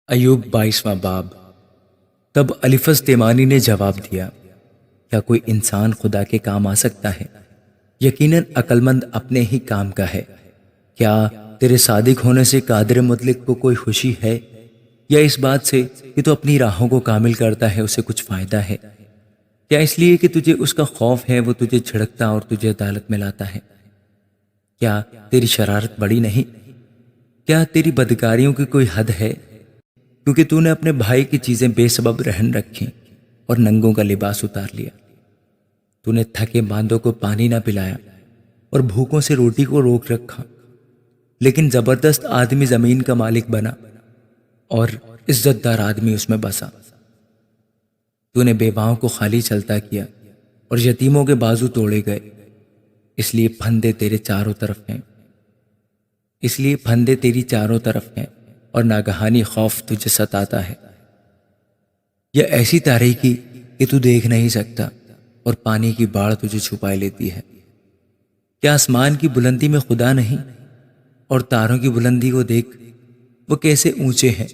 ایوب 22واں باب۔ تب الیفز تیمانی نے جواب دیا، کیا کوئی انسان خدا کے کام آ سکتا ہے؟ یقیناً عقل مند اپنے ہی کام کا ہے۔ کیا تیرے صادق ہونے سے قادر مطلق کو کوئی خوشی ہے، یا اس بات سے کہ تو اپنی راہوں کو کامل کرتا ہے اسے کچھ فائدہ ہے؟ کیا اس لیے کہ تجھے اس کا خوف ہے وہ تجھے جھڑکتا اور تجھے عدالت میں لاتا ہے؟ کیا تیری شرارت بڑی نہیں؟ کیا تیری بدکاریوں کی کوئی حد ہے؟ کیونکہ تو نے اپنے بھائی کی چیزیں بے سبب رہن رکھیں اور ننگوں کا لباس اتار لیا۔ تو نے تھکے باندوں کو پانی نہ پلایا اور بھوکوں سے روٹی کو روک رکھا، لیکن زبردست آدمی زمین کا مالک بنا اور عزت دار آدمی اس میں بسا۔ تو نے بیواؤں کو خالی چلتا کیا اور یتیموں کے بازو توڑے گئے، اس لیے پھندے تیرے چاروں طرف ہیں، اس لیے پھندے تیری چاروں طرف ہیں اور ناگہانی خوف تجھے ستاتا ہے، یا ایسی تاریکی کہ تو دیکھ نہیں سکتا اور پانی کی باڑھ تجھے چھپائے لیتی ہے۔ کیا آسمان کی بلندی میں خدا نہیں؟ اور تاروں کی بلندی کو دیکھ، وہ کیسے اونچے ہیں۔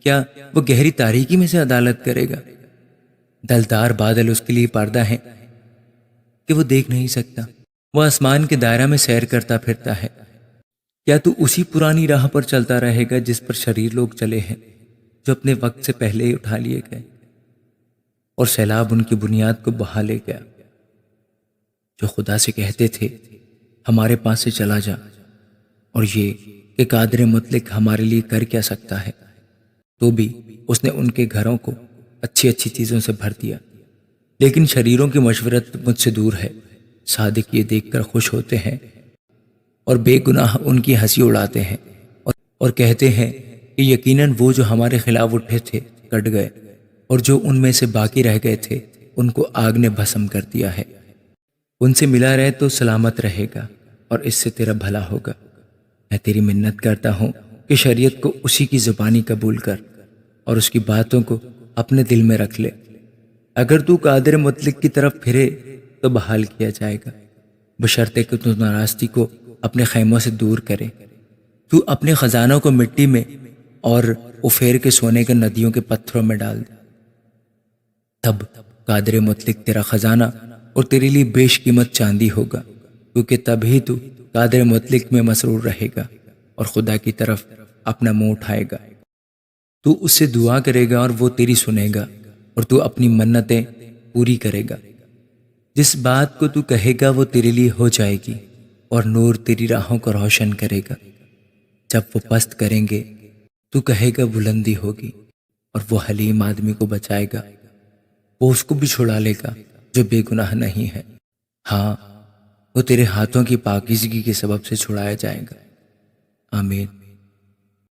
کیا وہ گہری تاریکی میں سے عدالت کرے گا؟ دلدار بادل اس کے لیے پردہ ہیں کہ وہ دیکھ نہیں سکتا۔ وہ آسمان کے دائرہ میں سیر کرتا پھرتا ہے۔ کیا تو اسی پرانی راہ پر چلتا رہے گا جس پر شریر لوگ چلے ہیں، جو اپنے وقت سے پہلے ہی اٹھا لیے گئے اور سیلاب ان کی بنیاد کو بہا لے گیا؟ جو خدا سے کہتے تھے ہمارے پاس سے چلا جا، اور یہ کہ قادر مطلق ہمارے لیے کر کیا سکتا ہے، تو بھی اس نے ان کے گھروں کو اچھی اچھی چیزوں سے بھر دیا۔ لیکن شریروں کی مشورت مجھ سے دور ہے۔ صادق یہ دیکھ کر خوش ہوتے ہیں اور بے گناہ ان کی ہنسی اڑاتے ہیں اور کہتے ہیں کہ یقیناً وہ جو ہمارے خلاف اٹھے تھے کٹ گئے، اور جو ان میں سے باقی رہ گئے تھے ان کو آگ نے بھسم کر دیا ہے۔ ان سے ملا رہے تو سلامت رہے گا اور اس سے تیرا بھلا ہوگا۔ میں تیری منت کرتا ہوں کہ شریعت کو اسی کی زبانی قبول کر اور اس کی باتوں کو اپنے دل میں رکھ لے۔ اگر تو قادر مطلق کی طرف پھرے تو بحال کیا جائے گا، بشرطے کہ تو ناراستی کو اپنے خیموں سے دور کرے۔ تو اپنے خزانوں کو مٹی میں اور افیر کے سونے کے ندیوں کے پتھروں میں ڈال دے۔ تب قادر مطلق تیرا خزانہ اور تیرے لیے بیش قیمت چاندی ہوگا، کیونکہ تب ہی تو قادر مطلق میں مسرور رہے گا اور خدا کی طرف اپنا منہ اٹھائے گا۔ تو اس سے دعا کرے گا اور وہ تیری سنے گا، اور تو اپنی منتیں پوری کرے گا۔ جس بات کو تو کہے گا وہ تیرے لیے ہو جائے گی، اور نور تیری راہوں کو روشن کرے گا۔ جب وہ پست کریں گے تو کہے گا بلندی ہوگی، اور وہ حلیم آدمی کو بچائے گا، وہ اس کو بھی چھڑا لے گا جو بے گناہ نہیں ہے۔ ہاں، وہ تیرے ہاتھوں کی پاکیزگی کے سبب سے چھڑایا جائے گا۔ آمین۔